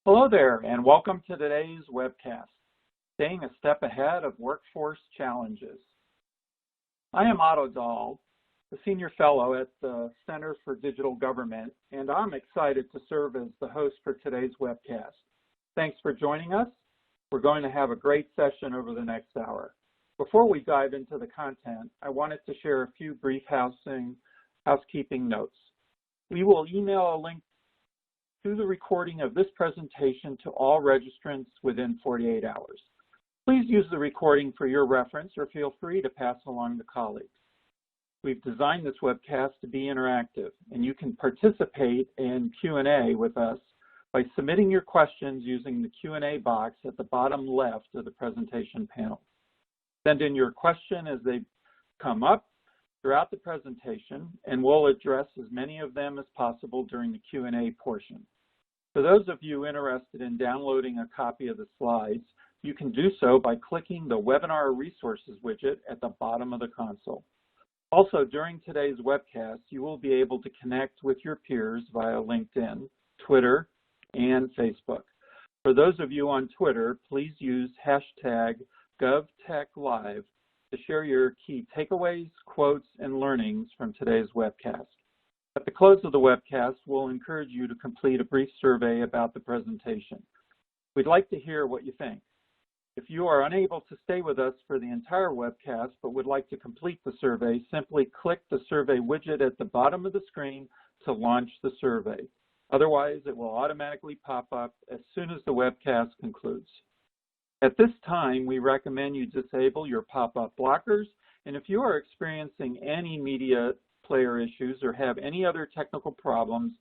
Hello there, and welcome to today's webcast, Staying a Step Ahead of Workforce Challenges. I am Otto Dahl, the Senior Fellow at the Center for Digital Government, and I'm excited to serve as the host for today's webcast. Thanks for joining us. We're going to have a great session over the next hour. Before we dive into the content, I wanted to share a few brief housekeeping notes. We will email a link to the recording of this presentation to all registrants within 48 hours. Please use the recording for your reference or feel free to pass along to colleagues. We've designed this webcast to be interactive, and you can participate in Q&A with us by submitting your questions using the Q&A box at the bottom left of the presentation panel. Send in your question as they come up throughout the presentation, and we'll address as many of them as possible during the Q&A portion. For those of you interested in downloading a copy of the slides, you can do so by clicking the Webinar Resources widget at the bottom of the console. Also, during today's webcast, you will be able to connect with your peers via LinkedIn, Twitter, and Facebook. For those of you on Twitter, please use hashtag GovTechLive to share your key takeaways, quotes, and learnings from today's webcast. At the close of the webcast, we'll encourage you to complete a brief survey about the presentation. We'd like to hear what you think. If you are unable to stay with us for the entire webcast but would like to complete the survey, simply click the survey widget at the bottom of the screen to launch the survey. Otherwise, it will automatically pop up as soon as the webcast concludes. At this time, we recommend you disable your pop-up blockers, and if you are experiencing any media player issues or have any other technical problems,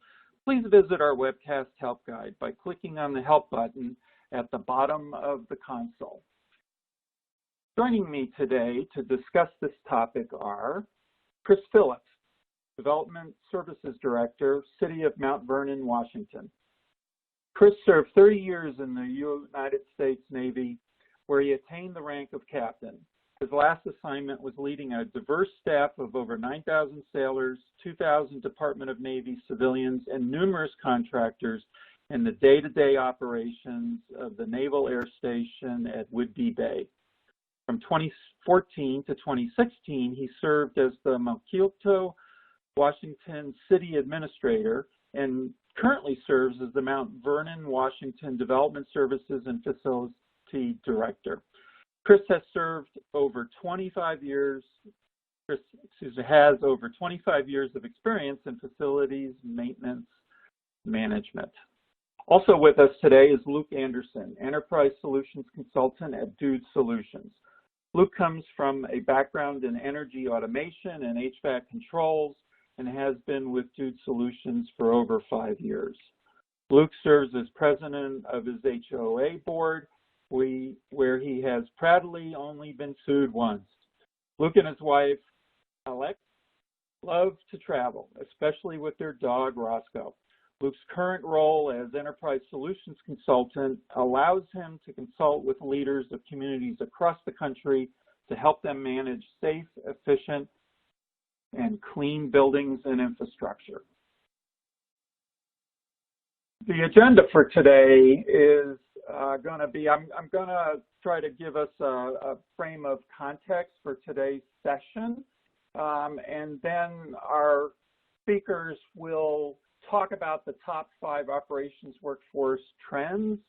please visit our webcast help guide by clicking on the help button at the bottom of the console. Joining me today to discuss this topic are Chris Phillips, Development Services Director, City of Mount Vernon, Washington. Chris served 30 years in the United States Navy, where he attained the rank of captain. His last assignment was leading a diverse staff of over 9,000 sailors, 2,000 Department of Navy civilians, and numerous contractors in the day-to-day operations of the Naval Air Station at Whidbey Bay. From 2014 to 2016, he served as the Mokilto, Washington City Administrator and currently serves as the Mount Vernon, Washington Development Services and Facility Director. Chris has over 25 years of experience in facilities maintenance management. Also with us today is Luke Anderson, Enterprise Solutions Consultant at Dude Solutions. Luke comes from a background in energy automation and HVAC controls and has been with Dude Solutions for over 5 years. Luke serves as president of his HOA board, where he has proudly only been sued once. Luke and his wife, Alex, love to travel, especially with their dog, Roscoe. Luke's current role as Enterprise Solutions Consultant allows him to consult with leaders of communities across the country to help them manage safe, efficient, and clean buildings and infrastructure. The agenda for today is going to be, I'm going to try to give us a frame of context for today's session, and then our speakers will talk about the top 5 operations workforce trends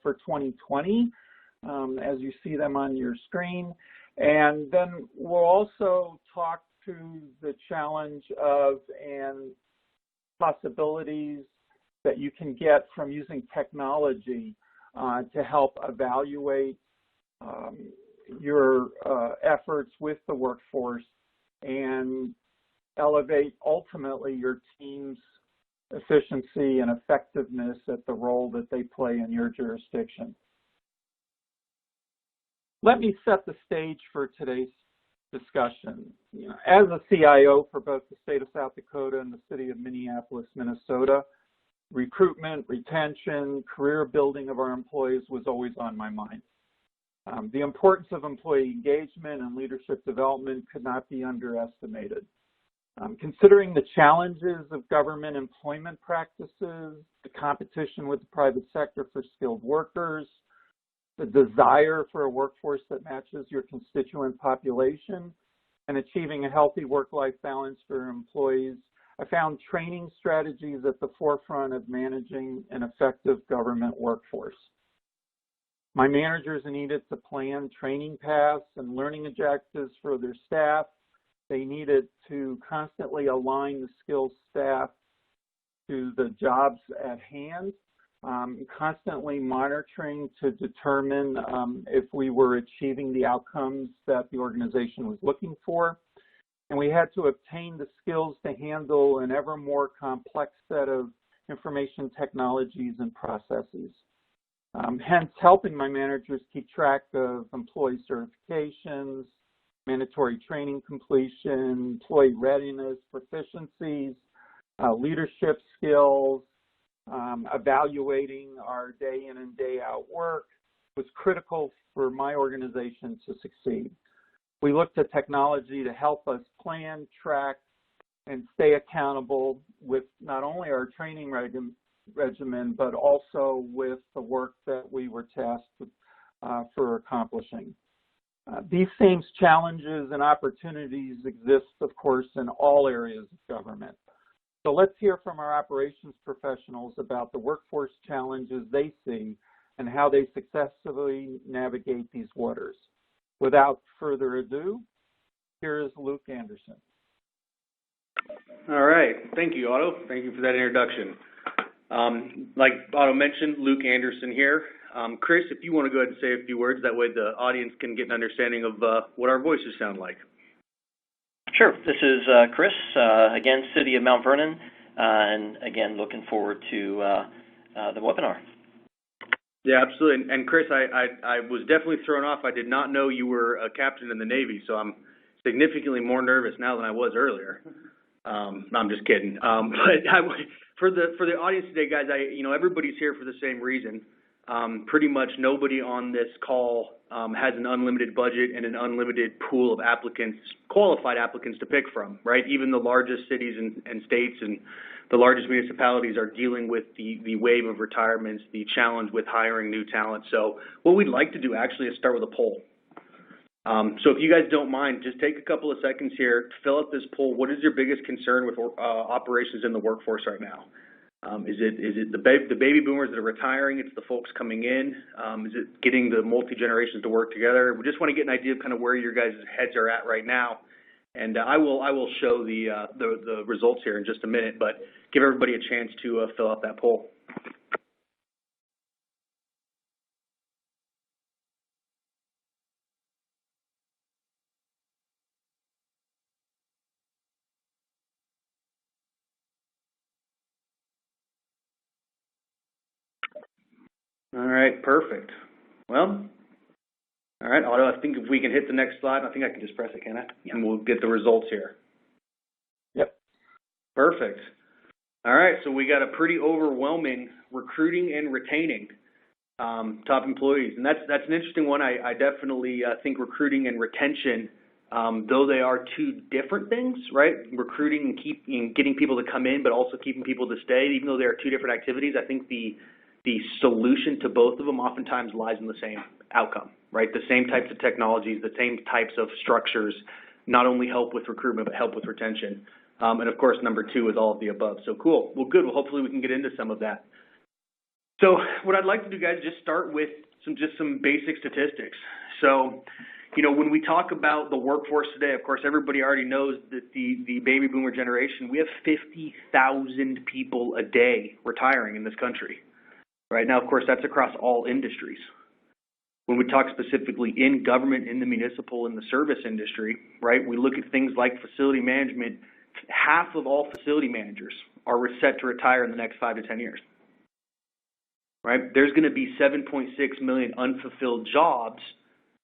for 2020, as you see them on your screen. And then we'll also talk to the challenge of and possibilities that you can get from using technology to help evaluate your efforts with the workforce and elevate ultimately your team's efficiency and effectiveness at the role that they play in your jurisdiction. Let me set the stage for today's discussion. As a CIO for both the state of South Dakota and the city of Minneapolis, Minnesota, recruitment, retention, career building of our employees was always on my mind. The importance of employee engagement and leadership development could not be underestimated. Considering the challenges of government employment practices, the competition with the private sector for skilled workers, the desire for a workforce that matches your constituent population, and achieving a healthy work-life balance for employees, I found training strategies at the forefront of managing an effective government workforce. My managers needed to plan training paths and learning objectives for their staff. They needed to constantly align the skilled staff to the jobs at hand, constantly monitoring to determine if we were achieving the outcomes that the organization was looking for. And we had to obtain the skills to handle an ever more complex set of information technologies and processes. Hence, helping my managers keep track of employee certifications, mandatory training completion, employee readiness, proficiencies, leadership skills, evaluating our day in and day out work was critical for my organization to succeed. We looked at technology to help us plan, track, and stay accountable with not only our training regimen, but also with the work that we were tasked for accomplishing. These same challenges and opportunities exist, of course, in all areas of government. So let's hear from our operations professionals about the workforce challenges they see and how they successfully navigate these waters. Without further ado, here is Luke Anderson. All right. Thank you, Otto. Thank you for that introduction. Like Otto mentioned, Luke Anderson here. Chris, if you want to go ahead and say a few words, that way the audience can get an understanding of what our voices sound like. Sure. This is Chris, again, City of Mount Vernon, and again, looking forward to the webinar. Yeah, absolutely. And Chris, I was definitely thrown off. I did not know you were a captain in the Navy, so I'm significantly more nervous now than I was earlier. No, I'm just kidding. But for the audience today, guys, everybody's here for the same reason. Pretty much nobody on this call has an unlimited budget and an unlimited pool of applicants, qualified applicants to pick from, right? Even the largest cities and states and the largest municipalities are dealing with the wave of retirements, the challenge with hiring new talent. So what we'd like to do actually is start with a poll. So if you guys don't mind, just take a couple of seconds here to fill out this poll. What is your biggest concern with operations in the workforce right now? Is it the baby boomers that are retiring? It's the folks coming in? Is it getting the multi-generations to work together? We just want to get an idea of kind of where your guys' heads are at right now. And I will show the results here in just a minute, but give everybody a chance to fill out that poll. All right, perfect. Well, all right, Otto, I think if we can hit the next slide, I think I can just press it, can I? Yeah. And we'll get the results here. Yep. Perfect. All right, so we got a pretty overwhelming recruiting and retaining top employees. And that's an interesting one. I definitely think recruiting and retention, though they are two different things, right? Recruiting and getting people to come in, but also keeping people to stay, even though they are two different activities, I think the solution to both of them oftentimes lies in the same outcome, right? The same types of technologies, the same types of structures, not only help with recruitment, but help with retention. And of course, number two is all of the above. So cool. Well, good. Well, hopefully we can get into some of that. So what I'd like to do, guys, just start with some basic statistics. So, when we talk about the workforce today, of course, everybody already knows that the baby boomer generation, we have 50,000 people a day retiring in this country. Right now, of course, that's across all industries. When we talk specifically in government, in the municipal, in the service industry, right, we look at things like facility management. Half of all facility managers are set to retire in the next 5 to 10 years. Right? There's going to be 7.6 million unfulfilled jobs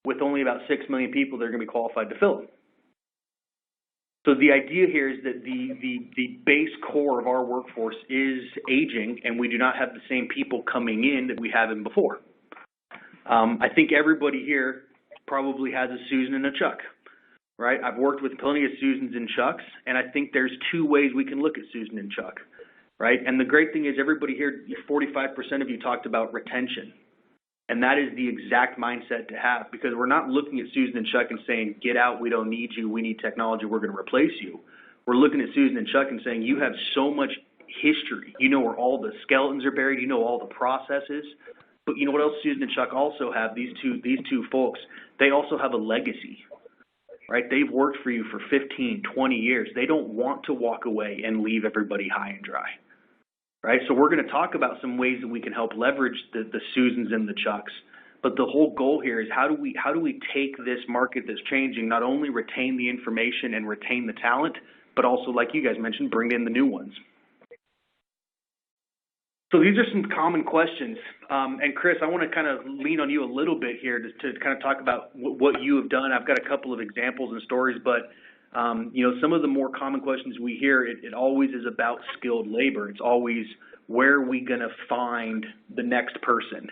with only about 6 million people that are going to be qualified to fill them. So the idea here is that the base core of our workforce is aging, and we do not have the same people coming in that we have in before. I think everybody here probably has a Susan and a Chuck, right? I've worked with plenty of Susans and Chucks, and I think there's two ways we can look at Susan and Chuck, right? And the great thing is everybody here, 45% of you talked about retention. And that is the exact mindset to have, because we're not looking at Susan and Chuck and saying, get out, we don't need you, we need technology, we're going to replace you. We're looking at Susan and Chuck and saying, you have so much history. You know where all the skeletons are buried, you know all the processes. But you know what else Susan and Chuck also have, these two folks, they also have a legacy, right? They've worked for you for 15, 20 years. They don't want to walk away and leave everybody high and dry. Right, so we're going to talk about some ways that we can help leverage the Susans and the Chucks. But the whole goal here is how do we take this market that's changing, not only retain the information and retain the talent, but also, like you guys mentioned, bring in the new ones. So these are some common questions. And Chris, I want to kind of lean on you a little bit here to kind of talk about what you have done. I've got a couple of examples and stories, but you know, some of the more common questions we hear, it always is about skilled labor. It's always, where are we going to find the next person?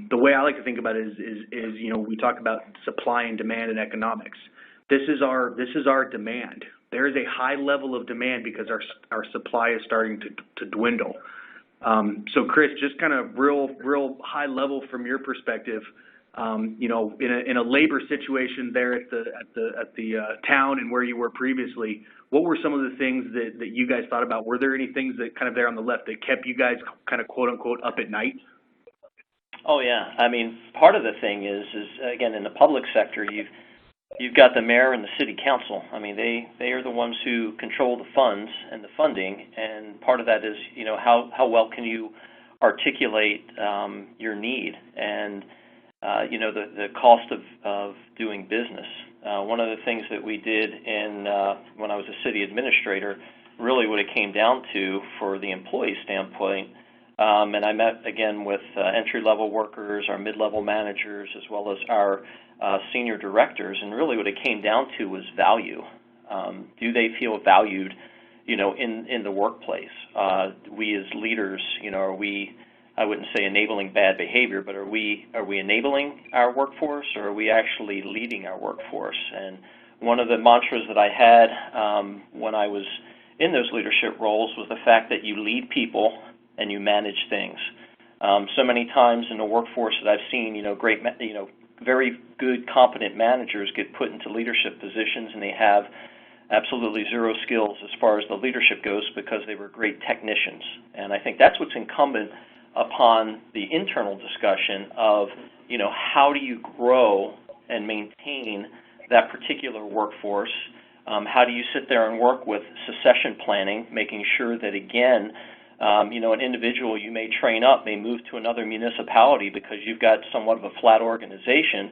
The way I like to think about it is, you know, we talk about supply and demand and economics. This is our demand. There is a high level of demand because our supply is starting to dwindle. So Chris, just kind of real high level from your perspective, you know, in a labor situation there at the town and where you were previously, what were some of the things that you guys thought about? Were there any things that kind of there on the left that kept you guys kind of quote unquote up at night? Oh yeah, I mean, part of the thing is again, in the public sector, you've got the mayor and the city council. I mean, they are the ones who control the funds and the funding, and part of that is, you know, how well can you articulate your need and you know, the cost of doing business. One of the things that we did when I was a city administrator, really what it came down to for the employee standpoint, and I met again with entry-level workers, our mid-level managers, as well as our senior directors, and really what it came down to was value. Do they feel valued, you know, in the workplace? We as leaders, you know, are we, I wouldn't say enabling bad behavior, but are we enabling our workforce, or are we actually leading our workforce? And one of the mantras that I had when I was in those leadership roles was the fact that you lead people and you manage things. So many times in the workforce that I've seen, you know, very good, competent managers get put into leadership positions and they have absolutely zero skills as far as the leadership goes because they were great technicians. And I think that's what's incumbent upon the internal discussion of, you know, how do you grow and maintain that particular workforce? How do you sit there and work with succession planning, making sure that, again, you know, an individual you may train up may move to another municipality because you've got somewhat of a flat organization,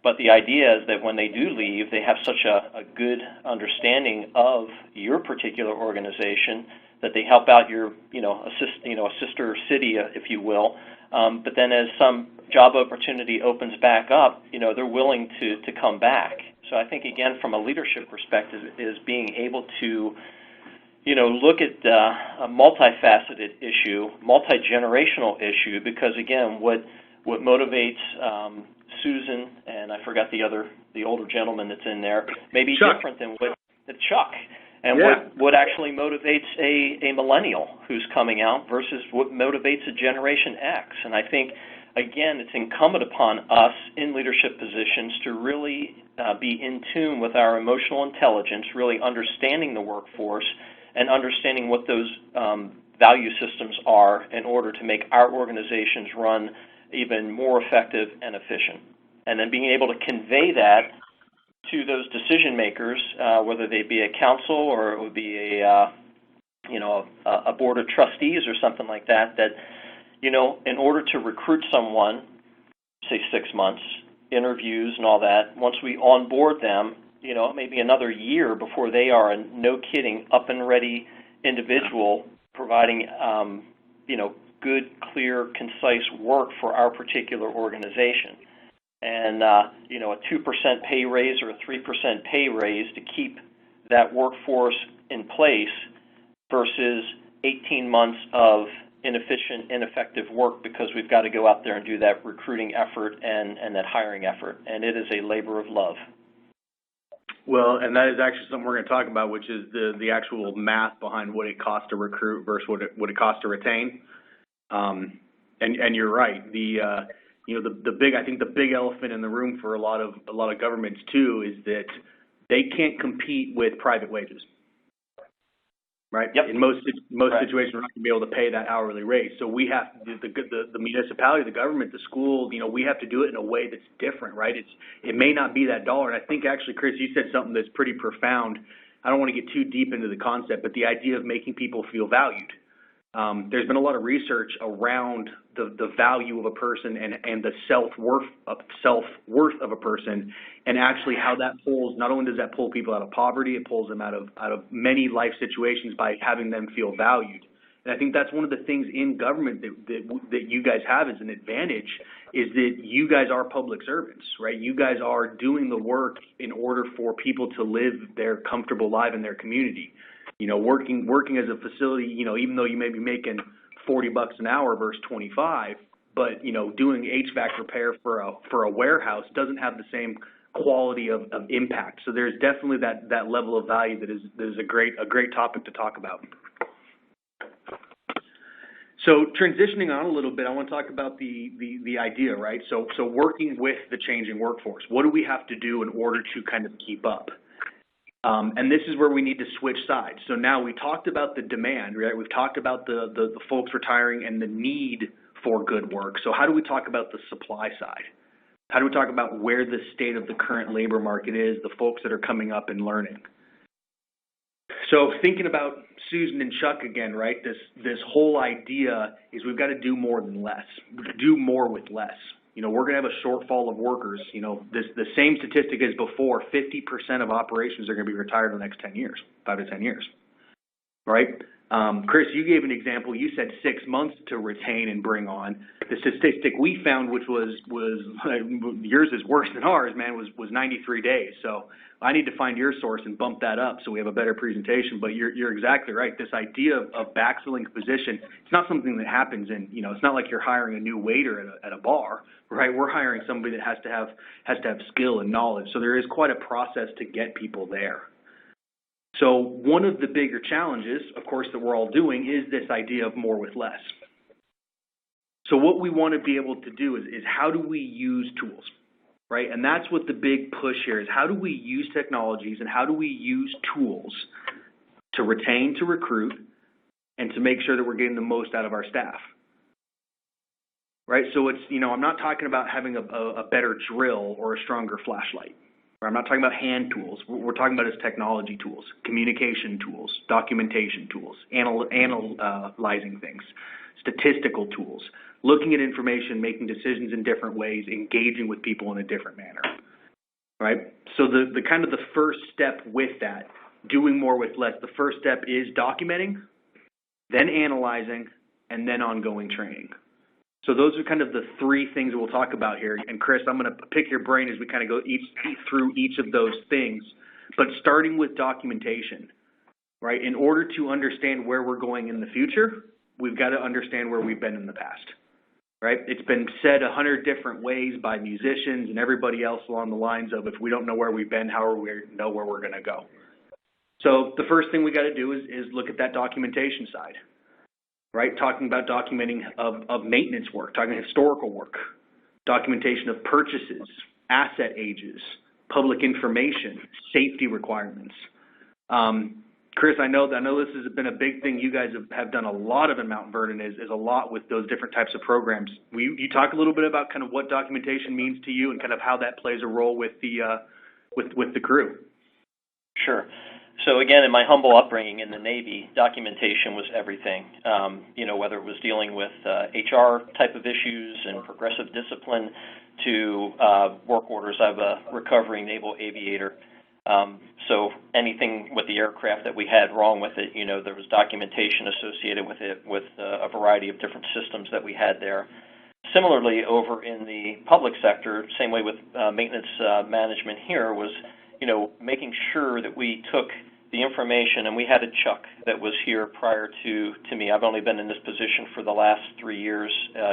but the idea is that when they do leave, they have such a good understanding of your particular organization that they help out your, a sister city, if you will. But then as some job opportunity opens back up, you know, they're willing to come back. So I think, again, from a leadership perspective, is being able to, you know, look at a multifaceted issue, multi-generational issue, because, again, what motivates Susan, and I forgot the older gentleman that's in there, may be Chuck. Different than what Chuck. And yeah. what actually motivates a millennial who's coming out versus what motivates a Generation X. And I think, again, it's incumbent upon us in leadership positions to really be in tune with our emotional intelligence, really understanding the workforce and understanding what those value systems are in order to make our organizations run even more effective and efficient. And then being able to convey that to those decision makers, whether they be a council or it would be a board of trustees or something like that, that, you know, in order to recruit someone, say 6 months, interviews and all that, once we onboard them, you know, maybe another year before they are a no kidding up and ready individual providing, good, clear, concise work for our particular organization. And, a 2% pay raise or a 3% pay raise to keep that workforce in place versus 18 months of inefficient, ineffective work because we've got to go out there and do that recruiting effort and that hiring effort. And it is a labor of love. Well, and that is actually something we're going to talk about, which is the actual math behind what it costs to recruit versus what it costs to retain. And you're right. I think the big elephant in the room for a lot of governments too is that they can't compete with private wages. Right. Yep. In most Right. situations, we're not going to be able to pay that hourly rate. So we have the municipality, the government, the school. We have to do it in a way that's different, right? It may not be that dollar. And I think actually, Chris, you said something that's pretty profound. I don't want to get too deep into the concept, but the idea of making people feel valued. There's been a lot of research around the value of a person and the self-worth of a person, and actually how that pulls, not only does that pull people out of poverty, it pulls them out of many life situations by having them feel valued. And I think that's one of the things in government that you guys have as an advantage, is that you guys are public servants, right? You guys are doing the work in order for people to live their comfortable life in their community. Working as a facility, even though you may be making $40 an hour versus 25, but doing HVAC repair for a warehouse doesn't have the same quality of impact. So there's definitely that level of value that is a great topic to talk about. So transitioning on a little bit, I want to talk about the idea, right? So working with the changing workforce, what do we have to do in order to kind of keep up? And this is where we need to switch sides. So now we talked about the demand, right? We've talked about the folks retiring and the need for good work. So how do we talk about the supply side? How do we talk about where the state of the current labor market is, the folks that are coming up and learning? So thinking about Susan and Chuck again, right? This whole idea is we've got to do more than less. Do more with less. We're going to have a shortfall of workers. The same statistic as before, 50% of operations are going to be retired in the next 10 years, 5 to 10 years, right? Chris, you gave an example. You said 6 months to retain and bring on. The statistic we found, which was yours is worse than ours, man, was 93 days. So I need to find your source and bump that up so we have a better presentation. But you're exactly right. This idea of backfilling a position, it's not something that happens it's not like you're hiring a new waiter at a bar, right? We're hiring somebody that has to have skill and knowledge. So there is quite a process to get people there. So one of the bigger challenges, of course, that we're all doing is this idea of more with less. So what we want to be able to do is how do we use tools, right? And that's what the big push here is. How do we use technologies and how do we use tools to retain, to recruit, and to make sure that we're getting the most out of our staff, right? So it's, I'm not talking about having a better drill or a stronger flashlight. I'm not talking about hand tools. We're talking about as technology tools, communication tools, documentation tools, analyzing things, statistical tools, looking at information, making decisions in different ways, engaging with people in a different manner, right? So the kind of the first step with that, doing more with less, the first step is documenting, then analyzing, and then ongoing training. So those are kind of the three things that we'll talk about here. And Chris, I'm going to pick your brain as we kind of go through each of those things. But starting with documentation, right? In order to understand where we're going in the future, we've got to understand where we've been in the past, right? It's been said 100 different ways by musicians and everybody else along the lines of, if we don't know where we've been, how will we know where we're going to go? So the first thing we got to do is look at that documentation side. Right, talking about documenting of maintenance work, talking historical work, documentation of purchases, asset ages, public information, safety requirements. Chris, I know this has been a big thing you guys have done a lot of in Mount Vernon is a lot with those different types of programs. You talk a little bit about kind of what documentation means to you and kind of how that plays a role with the crew. Sure. So again, in my humble upbringing in the Navy, documentation was everything. Whether it was dealing with HR type of issues and progressive discipline to work orders. I'm a recovering naval aviator. So anything with the aircraft that we had wrong with it, there was documentation associated with it with a variety of different systems that we had there. Similarly, over in the public sector, same way with maintenance management here was, making sure that we took the information, and we had a Chuck that was here prior to me. I've only been in this position for the last 3 years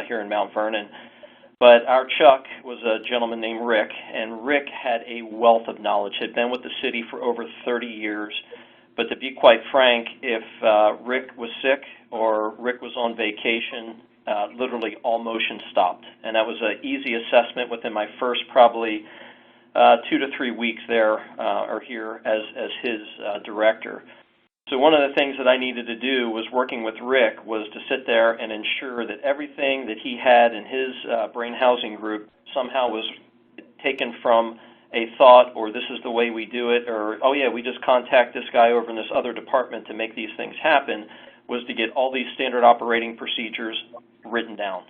here in Mount Vernon. But our Chuck was a gentleman named Rick, and Rick had a wealth of knowledge, had been with the city for over 30 years. But to be quite frank, if Rick was sick or Rick was on vacation, literally all motion stopped. And that was an easy assessment within my first probably 2 to 3 weeks there or here as his director. So one of the things that I needed to do was working with Rick was to sit there and ensure that everything that he had in his brain housing group somehow was taken from a thought, or this is the way we do it, or, oh yeah, we just contact this guy over in this other department to make these things happen, was to get all these standard operating procedures written down.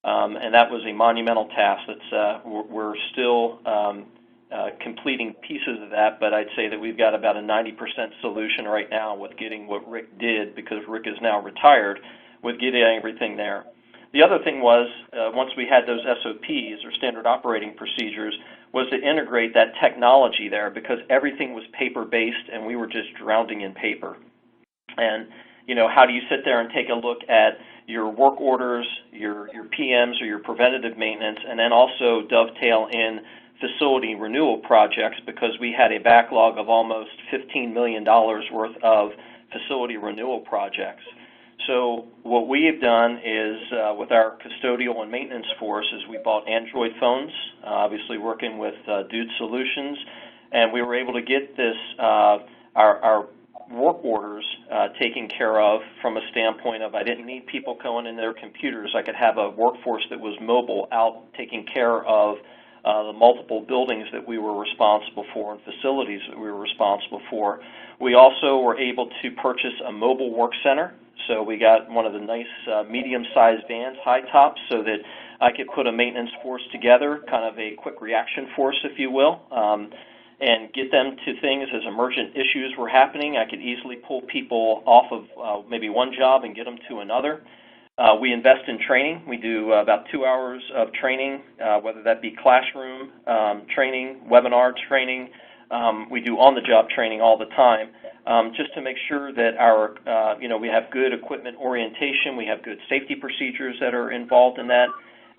And that was a monumental task. That's we're still completing pieces of that, but I'd say that we've got about a 90% solution right now with getting what Rick did, because Rick is now retired, with getting everything there. The other thing was, once we had those SOPs, or standard operating procedures, was to integrate that technology there, because everything was paper-based and we were just drowning in paper. And, you know, how do you sit there and take a look at your work orders, your PMs, or your preventative maintenance, and then also dovetail in facility renewal projects, because we had a backlog of almost $15 million worth of facility renewal projects. So what we have done is, with our custodial and maintenance force, is we bought Android phones, obviously working with Dude Solutions, and we were able to get this, our work orders taken care of from a standpoint of I didn't need people going in their computers. I could have a workforce that was mobile out taking care of the multiple buildings that we were responsible for and facilities that we were responsible for. We also were able to purchase a mobile work center. So we got one of the nice medium-sized vans, high tops, so that I could put a maintenance force together, kind of a quick reaction force, if you will, and get them to things as emergent issues were happening. I could easily pull people off of maybe one job and get them to another. We invest in training. We do about 2 hours of training, whether that be classroom training, webinar training. We do on-the-job training all the time, just to make sure that our, we have good equipment orientation, we have good safety procedures that are involved in that.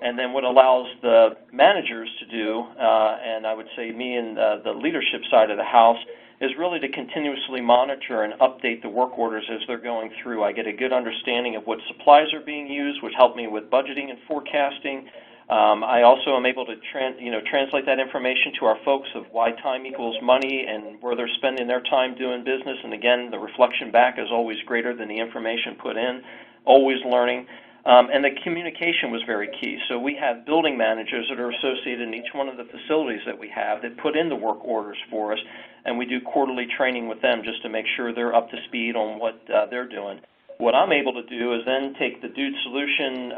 And then what allows the managers to do, and I would say me and the leadership side of the house, is really to continuously monitor and update the work orders as they're going through. I get a good understanding of what supplies are being used, which help me with budgeting and forecasting. I also am able to translate that information to our folks of why time equals money and where they're spending their time doing business. And again, the reflection back is always greater than the information put in, always learning. And the communication was very key. So we have building managers that are associated in each one of the facilities that we have that put in the work orders for us, and we do quarterly training with them just to make sure they're up to speed on what they're doing. What I'm able to do is then take the Dude Solution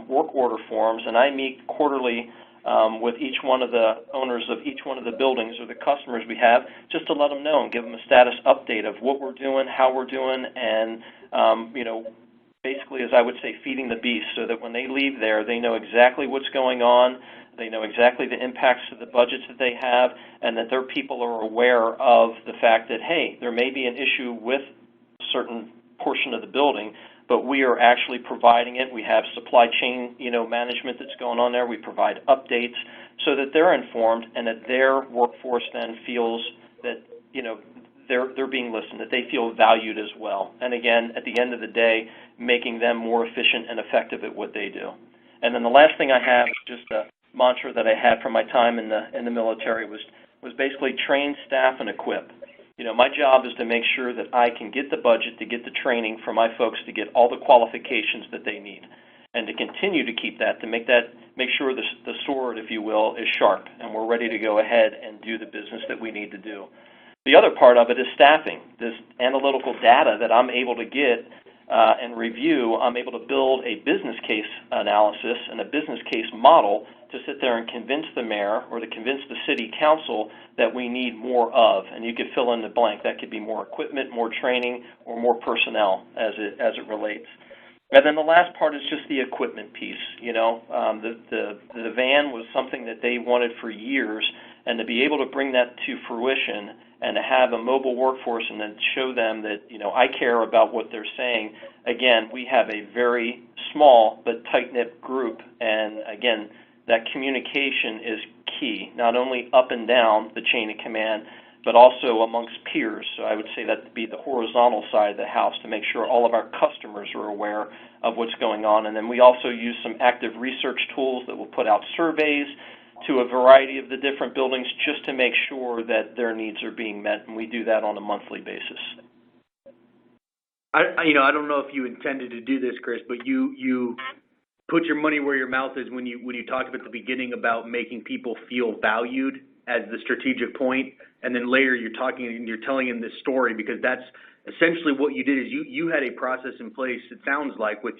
work order forms, and I meet quarterly with each one of the owners of each one of the buildings or the customers we have, just to let them know and give them a status update of what we're doing, how we're doing, and basically, as I would say, feeding the beast, so that when they leave there, they know exactly what's going on, they know exactly the impacts to the budgets that they have, and that their people are aware of the fact that, hey, there may be an issue with a certain portion of the building, but we are actually providing it. We have supply chain, management that's going on there. We provide updates so that they're informed and that their workforce then feels that, they're being listened, that they feel valued as well. And again, at the end of the day, making them more efficient and effective at what they do. And then the last thing I have, just a mantra that I had from my time in the military, was basically train, staff, and equip. My job is to make sure that I can get the budget, to get the training for my folks, to get all the qualifications that they need, and to continue to keep that, to make sure the sword, if you will, is sharp, and we're ready to go ahead and do the business that we need to do. The other part of it is staffing. This analytical data that I'm able to get and review, I'm able to build a business case analysis and a business case model to sit there and convince the mayor or to convince the city council that we need more of. And you could fill in the blank. That could be more equipment, more training, or more personnel as it relates. And then the last part is just the equipment piece. The van was something that they wanted for years, and to be able to bring that to fruition and to have a mobile workforce and then show them that, I care about what they're saying. Again, we have a very small but tight-knit group, and again, that communication is key, not only up and down the chain of command, but also amongst peers. So I would say that would be the horizontal side of the house to make sure all of our customers are aware of what's going on. And then we also use some active research tools that will put out surveys to a variety of the different buildings just to make sure that their needs are being met, and we do that on a monthly basis. I don't know if you intended to do this, Chris, but you put your money where your mouth is when you talked at the beginning about making people feel valued as the strategic point, and then later you're telling him this story, because that's essentially what you did. Is you had a process in place, it sounds like, with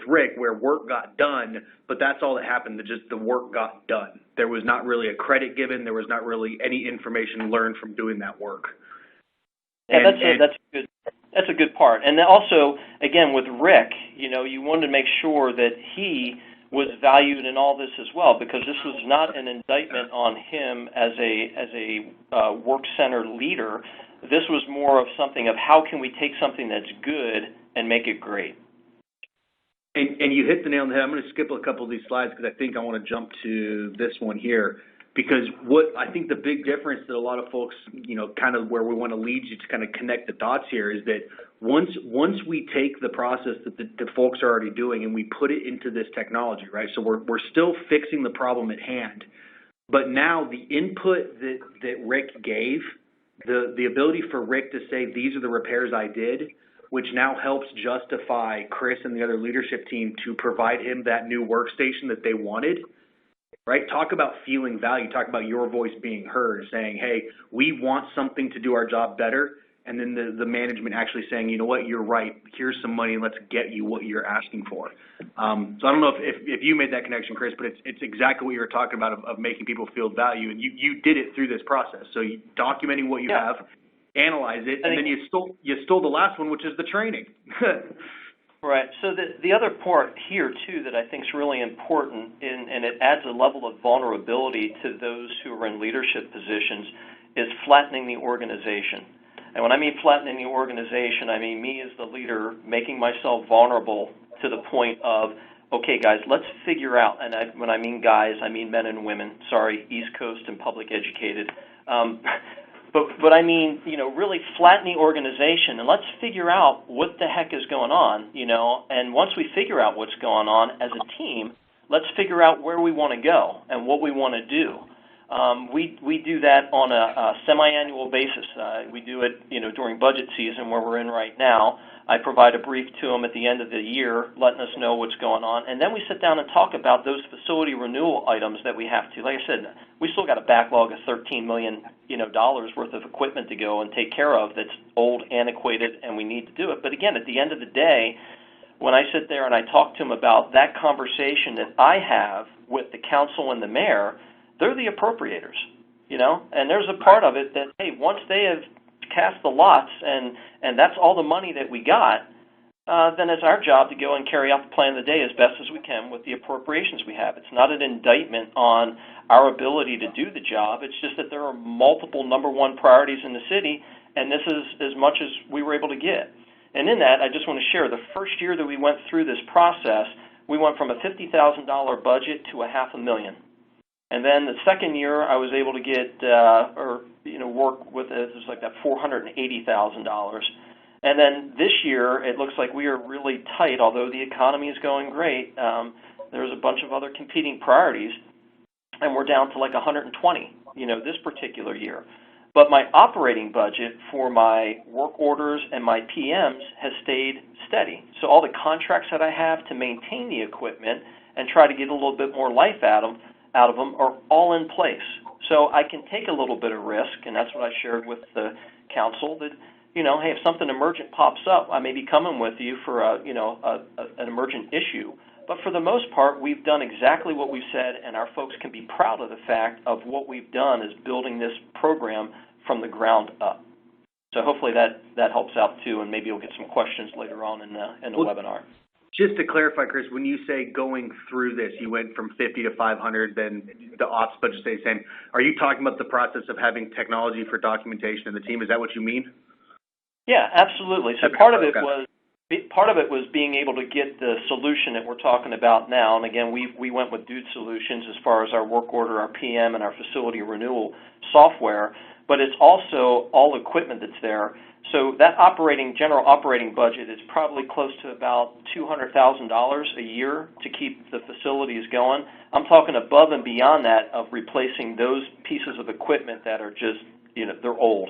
Rick, where work got done, but that's all that happened. Just the work got done. There was not really a credit given. There was not really any information learned from doing that work. Yeah, that's a good part. And then also, again, with Rick, you wanted to make sure that he was valued in all this as well, because this was not an indictment on him as a work center leader. This was more of something of how can we take something that's good and make it great. And you hit the nail on the head. I'm going to skip a couple of these slides because I think I want to jump to this one here, because what I think the big difference that a lot of folks, kind of where we want to lead you to kind of connect the dots here, is that once we take the process that the folks are already doing and we put it into this technology, right? So we're still fixing the problem at hand, but now the input that Rick gave, the ability for Rick to say, these are the repairs I did, which now helps justify Chris and the other leadership team to provide him that new workstation that they wanted, right? Talk about feeling value. Talk about your voice being heard, saying, hey, we want something to do our job better. And then the management actually saying, you know what, you're right. Here's some money, and let's get you what you're asking for. So I don't know if you made that connection, Chris, but it's exactly what you were talking about of making people feel value. And you did it through this process. So you documenting what you have, analyze it, and then you stole the last one, which is the training. Right. So the other part here, too, that I think is really important, and it adds a level of vulnerability to those who are in leadership positions, is flattening the organization. And when I mean flattening the organization, I mean me as the leader making myself vulnerable to the point of, okay, guys, let's figure out, and when I mean guys, I mean men and women, sorry, East Coast and public educated, but I mean, really flatten the organization, and let's figure out what the heck is going on, and once we figure out what's going on as a team, let's figure out where we want to go and what we want to do. We do that on a semi-annual basis. We do it, during budget season where we're in right now. I provide a brief to them at the end of the year, letting us know what's going on, and then we sit down and talk about those facility renewal items that we have to. Like I said, we still got a backlog of $13 million, dollars worth of equipment to go and take care of that's old, antiquated, and we need to do it. But again, at the end of the day, when I sit there and I talk to them about that conversation that I have with the council and the mayor, they're the appropriators, and there's a part of it that, hey, once they have cast the lots and that's all the money that we got, then it's our job to go and carry out the plan of the day as best as we can with the appropriations we have. It's not an indictment on our ability to do the job. It's just that there are multiple number one priorities in the city, and this is as much as we were able to get. And in that, I just want to share, the first year that we went through this process, we went from a $50,000 budget to $500,000. And then the second year, I was able to get, work with, it was like that $480,000. And then this year, it looks like we are really tight, although the economy is going great. There's a bunch of other competing priorities, and we're down to like 120, this particular year. But my operating budget for my work orders and my PMs has stayed steady. So all the contracts that I have to maintain the equipment and try to get a little bit more life out of them are all in place. So I can take a little bit of risk, and that's what I shared with the council, that, hey, if something emergent pops up, I may be coming with you for an emergent issue. But for the most part, we've done exactly what we've said, and our folks can be proud of the fact of what we've done is building this program from the ground up. So hopefully that helps out too, and maybe you'll get some questions later on in the webinar. Just to clarify, Chris, when you say going through this, you went from 50 to 500, then the ops budget stays the same. Are you talking about the process of having technology for documentation in the team? Is that what you mean? Yeah, absolutely. So part of it was, part of it was being able to get the solution that we're talking about now. And again, we went with Dude Solutions as far as our work order, our PM, and our facility renewal software. But it's also all equipment that's there. So that general operating budget is probably close to about $200,000 a year to keep the facilities going. I'm talking above and beyond that of replacing those pieces of equipment that are just, they're old.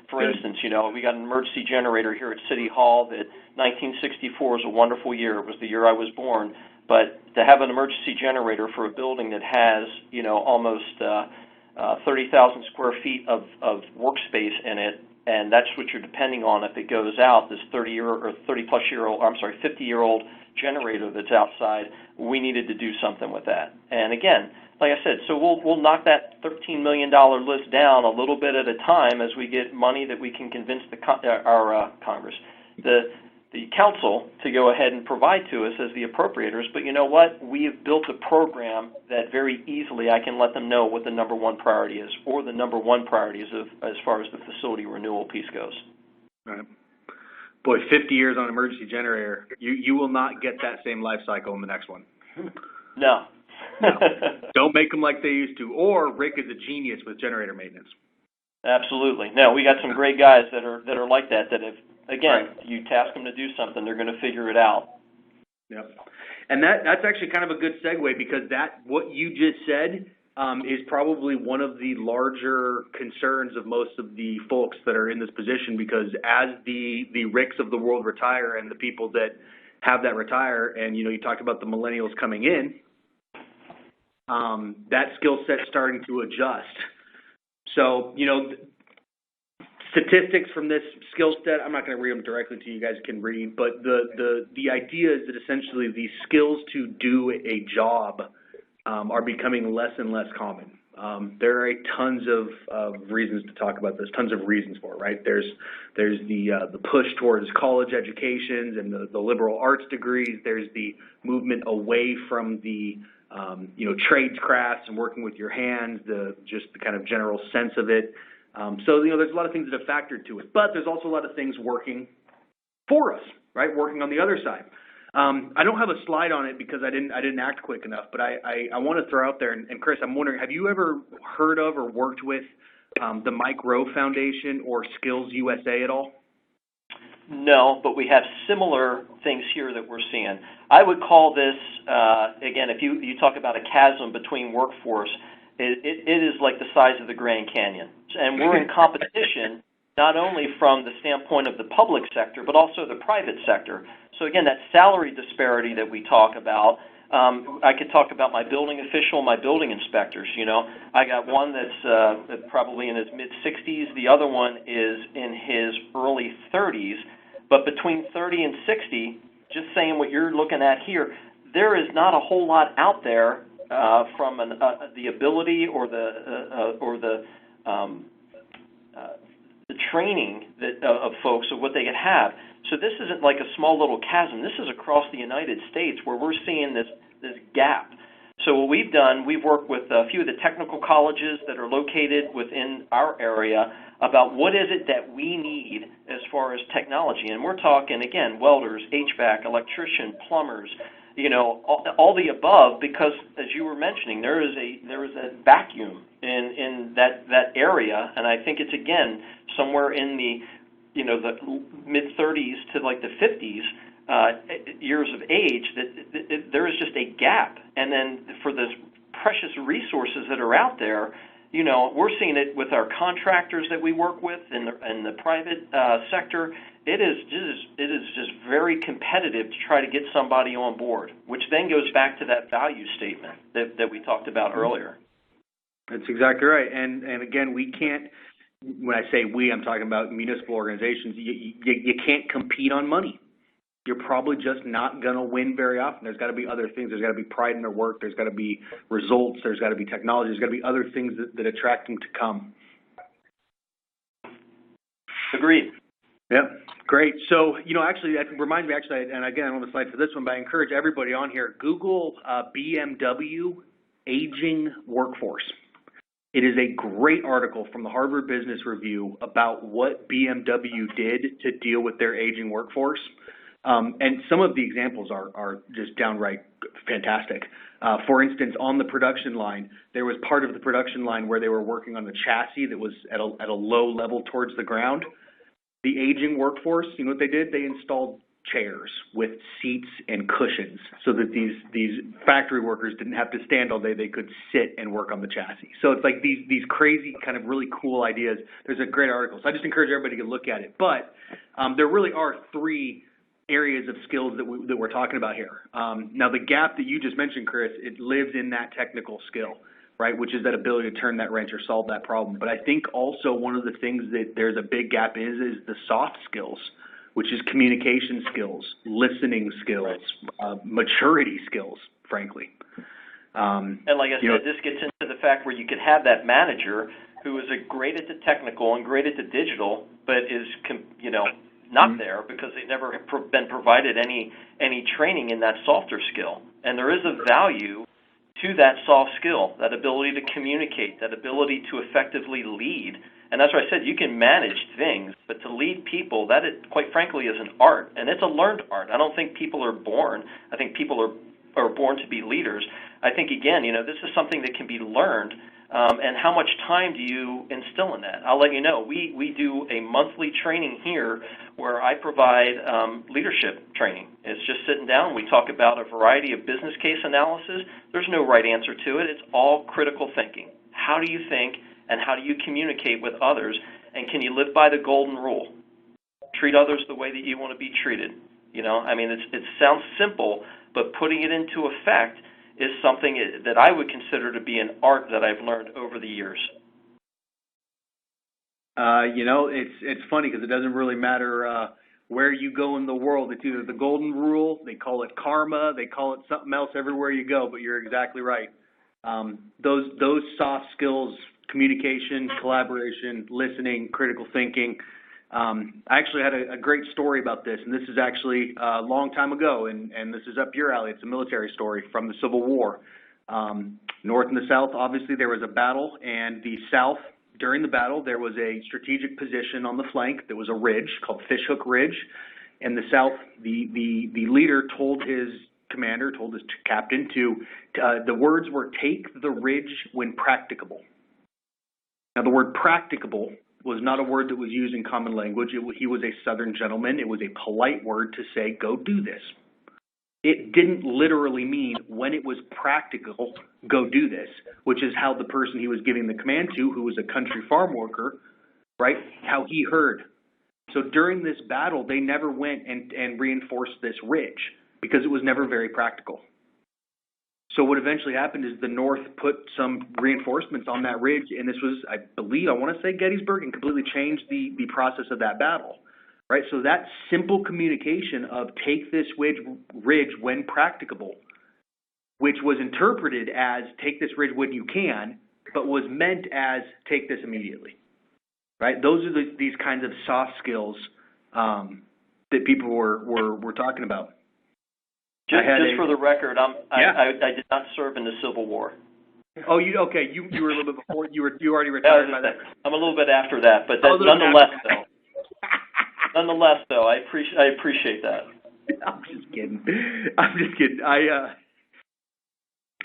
For instance, we got an emergency generator here at City Hall that 1964 is a wonderful year. It was the year I was born. But to have an emergency generator for a building that has, almost 30,000 square feet of workspace in it, and that's what you're depending on if it goes out, this 50-year-old generator that's outside, we needed to do something with that. And again, like I said, so we'll knock that $13 million list down a little bit at a time as we get money that we can convince our Congress, the council, to go ahead and provide to us as the appropriators. But you know what? We have built a program that very easily I can let them know what the number one priority is, or the number one priority is as far as the facility renewal piece goes. All right. Boy, 50 years on emergency generator, you will not get that same life cycle in the next one. No. No. Don't make them like they used to. Or Rick is a genius with generator maintenance. Absolutely. No, we got some great guys that are like that have, again, right. You task them to do something, they're going to figure it out. Yep. And that's actually kind of a good segue, because what you just said is probably one of the larger concerns of most of the folks that are in this position, because as the Ricks of the world retire and the people that have that retire, and you talked about the millennials coming in, that skill set's starting to adjust. So, statistics from this skill set, I'm not going to read them directly to you, guys can read, but the idea is that essentially the skills to do a job are becoming less and less common. There are tons of reasons to talk about this, tons of reasons for it, right? There's the push towards college educations and the liberal arts degrees. There's the movement away from the trades crafts and working with your hands, just the kind of general sense of it. So there's a lot of things that have factored to it, but there's also a lot of things working for us, right? Working on the other side. I don't have a slide on it because I didn't act quick enough, but I want to throw out there, and Chris, I'm wondering, have you ever heard of or worked with the Mike Rowe Foundation or Skills USA at all? No, but we have similar things here that we're seeing. I would call this, again, if you talk about a chasm between workforce, it is like the size of the Grand Canyon. And we're in competition not only from the standpoint of the public sector, but also the private sector. So again, that salary disparity that we talk about, I could talk about my building official, my building inspectors. I got one that's probably in his mid-60s. The other one is in his early 30s. But between 30 and 60, just saying what you're looking at here, there is not a whole lot out there from the ability or the training of folks of what they could have. So this isn't like a small little chasm. This is across the United States where we're seeing this gap. So what we've done, we've worked with a few of the technical colleges that are located within our area about what is it that we need as far as technology. And we're talking, again, welders, HVAC, electrician, plumbers, all the above, because as you were mentioning, there is a vacuum in that area, and I think it's, again, somewhere in the mid-30s to like the 50s years of age, that there is just a gap. And then for the precious resources that are out there, we're seeing it with our contractors that we work with in the private sector. It is just very competitive to try to get somebody on board, which then goes back to that value statement that we talked about earlier. That's exactly right. And again, we can't, when I say we, I'm talking about municipal organizations, you can't compete on money. You're probably just not going to win very often. There's got to be other things. There's got to be pride in their work. There's got to be results. There's got to be technology. There's got to be other things that attract them to come. Agreed. Yep. Great. So, actually, that reminds me, and again, I don't have a slide for this one, but I encourage everybody on here, Google BMW aging workforce. It is a great article from the Harvard Business Review about what BMW did to deal with their aging workforce. And some of the examples are just downright fantastic. For instance, on the production line, there was part of the production line where they were working on the chassis that was at a low level towards the ground. The aging workforce, you know what they did? They installed chairs with seats and cushions so that these factory workers didn't have to stand all day. They could sit and work on the chassis. So it's like these crazy kind of really cool ideas. There's a great article. So I just encourage everybody to look at it. But there really are three areas of skills that we're talking about here. Now, the gap that you just mentioned, Chris, it lives in that technical skill, right, which is that ability to turn that wrench or solve that problem. But I think also one of the things that there's a big gap is the soft skills, which is communication skills, listening skills, maturity skills, frankly. And like I said, this gets into the fact where you could have that manager who is great at the technical and great at the digital, but is, not there because they've never been provided any training in that softer skill. And there is a value to that soft skill, that ability to communicate, that ability to effectively lead. And that's why I said you can manage things, but to lead people, that quite frankly is an art, and it's a learned art. I don't think people are born. I think people are born to be leaders. I think, again, this is something that can be learned, and how much time do you instill in that? I'll let you know. We do a monthly training here where I provide leadership training. It's just sitting down. We talk about a variety of business case analysis. There's no right answer to it. It's all critical thinking. How do you think, and how do you communicate with others, and can you live by the golden rule? Treat others the way that you want to be treated. It sounds simple, but putting it into effect is something that I would consider to be an art that I've learned over the years. It's funny because it doesn't really matter where you go in the world. It's either the golden rule, they call it karma, they call it something else everywhere you go, but you're exactly right. Those soft skills, communication, collaboration, listening, critical thinking. I actually had a great story about this, and this is actually a long time ago, and this is up your alley. It's a military story from the Civil War. North and the South, obviously, there was a battle, and the South, during the battle, there was a strategic position on the flank. There was a ridge called Fishhook Ridge, and the South, the leader told his commander, told his captain the words were, "Take the ridge when practicable." Now, the word practicable was not a word that was used in common language. He was a Southern gentleman. It was a polite word to say, go do this. It didn't literally mean when it was practical, go do this, which is how the person he was giving the command to, who was a country farm worker, right, how he heard. So during this battle, they never went and reinforced this ridge because it was never very practical. So what eventually happened is the North put some reinforcements on that ridge, and this was, I want to say Gettysburg, and completely changed the process of that battle, right? So that simple communication of take this ridge when practicable, which was interpreted as take this ridge when you can, but was meant as take this immediately, right? Those are these kinds of soft skills that people were talking about. Just for the record, I did not serve in the Civil War. Oh, you were a little bit before. You already retired by that. I'm a little bit after that, but nonetheless, though, I appreciate that. I'm just kidding.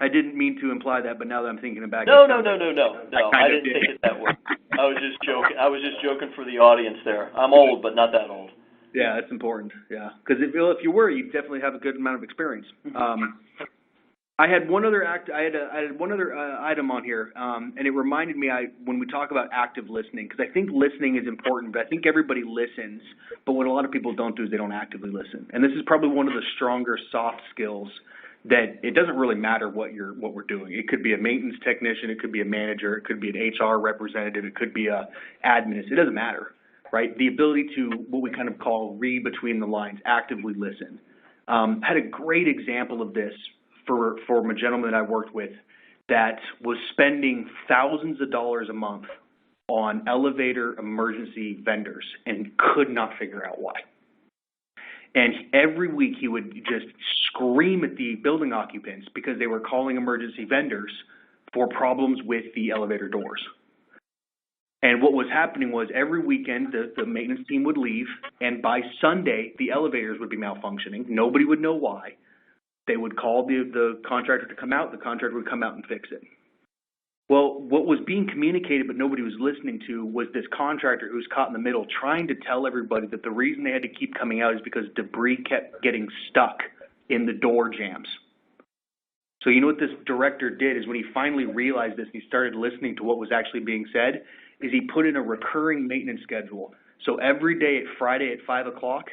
I didn't mean to imply that, but now that I'm thinking about it. No. I didn't take it that way. I was just joking. I was just joking for the audience there. I'm old, but not that old. Yeah, that's important. Yeah, because if you were, you definitely have a good amount of experience. I had one other item on here, and it reminded me when we talk about active listening, because I think listening is important, but I think everybody listens, but what a lot of people don't do is they don't actively listen. And this is probably one of the stronger soft skills that it doesn't really matter what we're doing. It could be a maintenance technician, it could be a manager, it could be an HR representative, it could be a admin. It doesn't matter. Right, the ability to what we kind of call read between the lines, actively listen. Had a great example of this for a gentleman that I worked with that was spending thousands of dollars a month on elevator emergency vendors and could not figure out why. And every week he would just scream at the building occupants because they were calling emergency vendors for problems with the elevator doors. And what was happening was every weekend the maintenance team would leave, and by Sunday the elevators would be malfunctioning. Nobody would know why. They would call the contractor to come out. The contractor would come out and fix it. Well, what was being communicated but nobody was listening to was this contractor who was caught in the middle trying to tell everybody that the reason they had to keep coming out is because debris kept getting stuck in the door jams. So you know what this director did is when he finally realized this and he started listening to what was actually being said, is he put in a recurring maintenance schedule. So every day at Friday at 5 o'clock,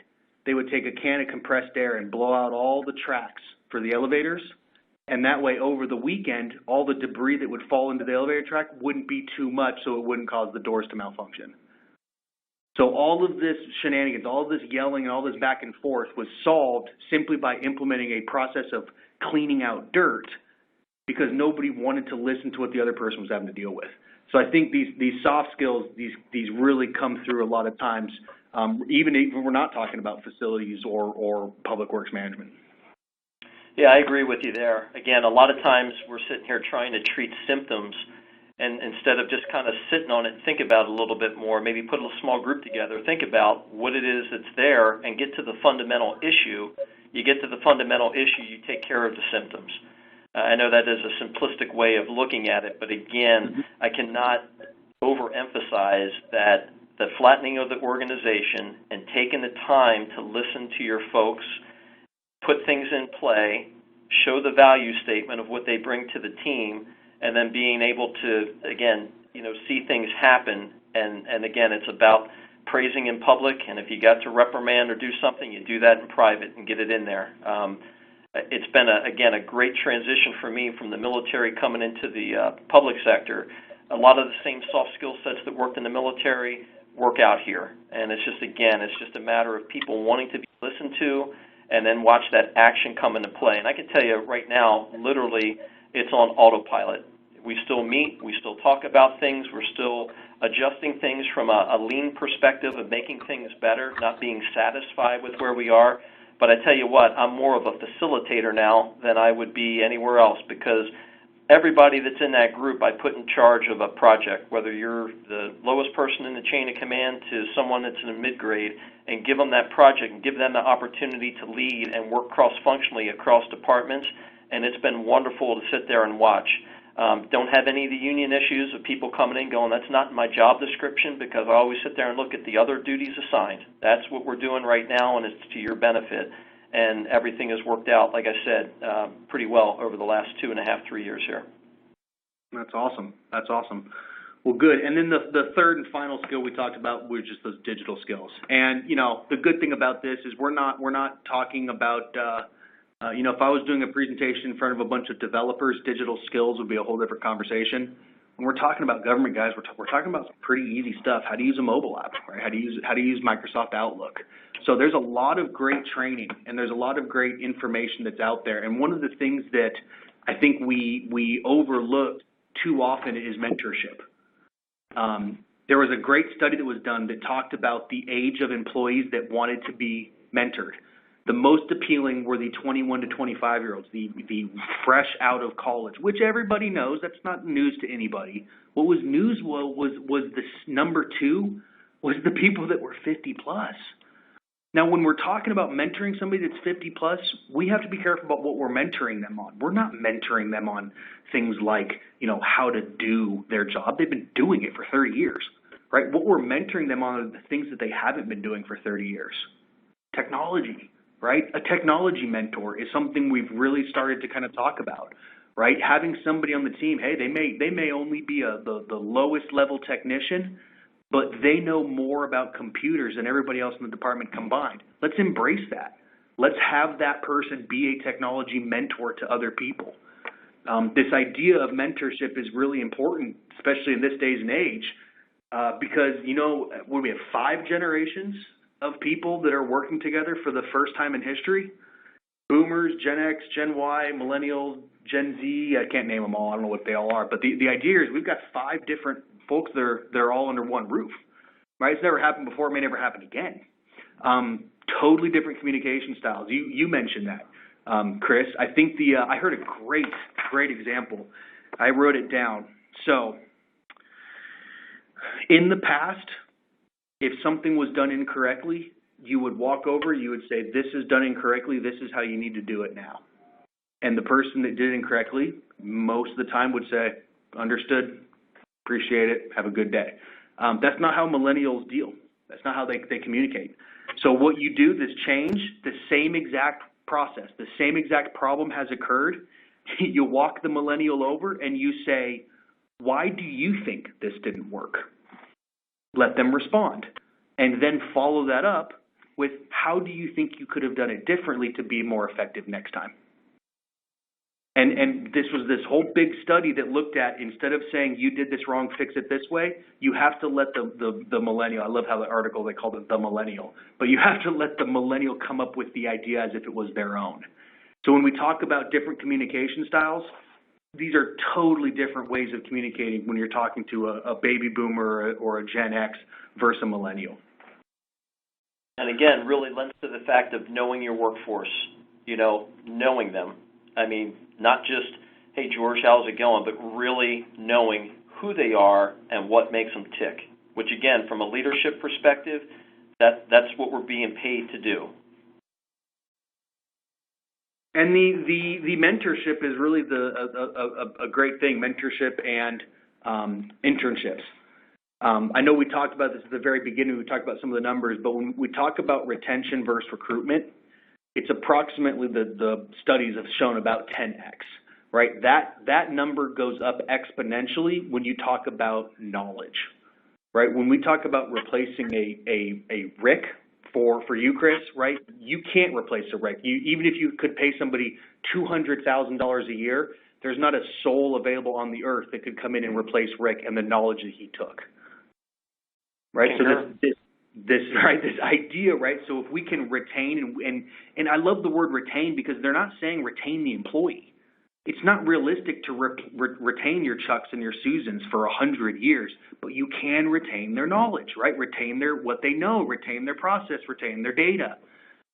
they would take a can of compressed air and blow out all the tracks for the elevators. And that way, over the weekend, all the debris that would fall into the elevator track wouldn't be too much, so it wouldn't cause the doors to malfunction. So all of this shenanigans, all of this yelling, and all this back and forth was solved simply by implementing a process of cleaning out dirt because nobody wanted to listen to what the other person was having to deal with. So I think these soft skills, these really come through a lot of times, even if we're not talking about facilities or public works management. Yeah, I agree with you there. Again, a lot of times we're sitting here trying to treat symptoms, and instead of just kind of sitting on it and think about it a little bit more, maybe put a small group together, think about what it is that's there, and get to the fundamental issue. You get to the fundamental issue, you take care of the symptoms. I know that is a simplistic way of looking at it, but again, I cannot overemphasize that the flattening of the organization and taking the time to listen to your folks, put things in play, show the value statement of what they bring to the team, and then being able to, again, see things happen. And again, it's about praising in public, and if you got to reprimand or do something, you do that in private and get it in there. It's been, a great transition for me from the military coming into the public sector. A lot of the same soft skill sets that worked in the military work out here. And it's just a matter of people wanting to be listened to and then watch that action come into play. And I can tell you right now, literally, it's on autopilot. We still meet, we still talk about things, we're still adjusting things from a lean perspective of making things better, not being satisfied with where we are. But I tell you what, I'm more of a facilitator now than I would be anywhere else, because everybody that's in that group I put in charge of a project, whether you're the lowest person in the chain of command to someone that's in a mid-grade, and give them that project and give them the opportunity to lead and work cross-functionally across departments, and it's been wonderful to sit there and watch. Don't have any of the union issues of people coming in going, that's not my job description, because I always sit there and look at the other duties assigned. That's what we're doing right now, and it's to your benefit. And everything has worked out, like I said, pretty well over the last 2.5, 3 years here. That's awesome. That's awesome. Well, good. And then the third and final skill we talked about was just those digital skills. And the good thing about this is we're not talking about if I was doing a presentation in front of a bunch of developers, digital skills would be a whole different conversation. When we're talking about government, guys, we're talking about some pretty easy stuff. How to use a mobile app, right? How to use Microsoft Outlook. So there's a lot of great training and there's a lot of great information that's out there. And one of the things that I think we overlook too often is mentorship. There was a great study that was done that talked about the age of employees that wanted to be mentored. The most appealing were the 21 to 25-year-olds, the fresh out of college, which everybody knows. That's not news to anybody. What was news was the number two was the people that were 50 plus. Now, when we're talking about mentoring somebody that's 50 plus, we have to be careful about what we're mentoring them on. We're not mentoring them on things like, how to do their job. They've been doing it for 30 years, right? What we're mentoring them on are the things that they haven't been doing for 30 years. Technology, right? A technology mentor is something we've really started to kind of talk about, right? Having somebody on the team, hey, they may only be the lowest level technician, but they know more about computers than everybody else in the department combined. Let's embrace that. Let's have that person be a technology mentor to other people. This idea of mentorship is really important, especially in this days and age, because, what we have 5 generations of people that are working together for the first time in history. Boomers, Gen X, Gen Y, Millennials, Gen Z, I can't name them all, I don't know what they all are, but the idea is we've got 5 different folks that they're all under one roof, right? It's never happened before, it may never happen again. Totally different communication styles. You mentioned that, Chris. I think I heard a great example. I wrote it down. So, In the past, if something was done incorrectly, you would walk over, you would say, this is done incorrectly, this is how you need to do it now. And the person that did it incorrectly, most of the time would say, understood, appreciate it, have a good day. That's not how millennials deal. That's not how they communicate. So what you do, this change, the same exact process, the same exact problem has occurred. You walk the millennial over and you say, why do you think this didn't work? Let them respond. And then follow that up with, how do you think you could have done it differently to be more effective next time? And this was this whole big study that looked at, instead of saying you did this wrong, fix it this way, you have to let the millennial, I love how the article, they called it the millennial, but you have to let the millennial come up with the idea as if it was their own. So when we talk about different communication styles, these are totally different ways of communicating when you're talking to a baby boomer or a Gen X versus a millennial. And again, really lends to the fact of knowing your workforce, knowing them. I mean, not just, hey, George, how's it going, but really knowing who they are and what makes them tick, which, again, from a leadership perspective, that's what we're being paid to do. And the mentorship is really a great thing, mentorship and internships. I know we talked about this at the very beginning. We talked about some of the numbers, but when we talk about retention versus recruitment, it's approximately, the studies have shown about 10x, right? That number goes up exponentially when you talk about knowledge, right? When we talk about replacing a RIC for you, Chris, right? You can't replace a RIC. Even if you could pay somebody $200,000 a year, there's not a soul available on the earth that could come in and replace Rick and the knowledge that he took, right? So this idea, right? So if we can retain, and I love the word retain, because they're not saying retain the employee. It's not realistic to retain your Chucks and your Susans for 100 years, but you can retain their knowledge, right? Retain what they know, retain their process, retain their data.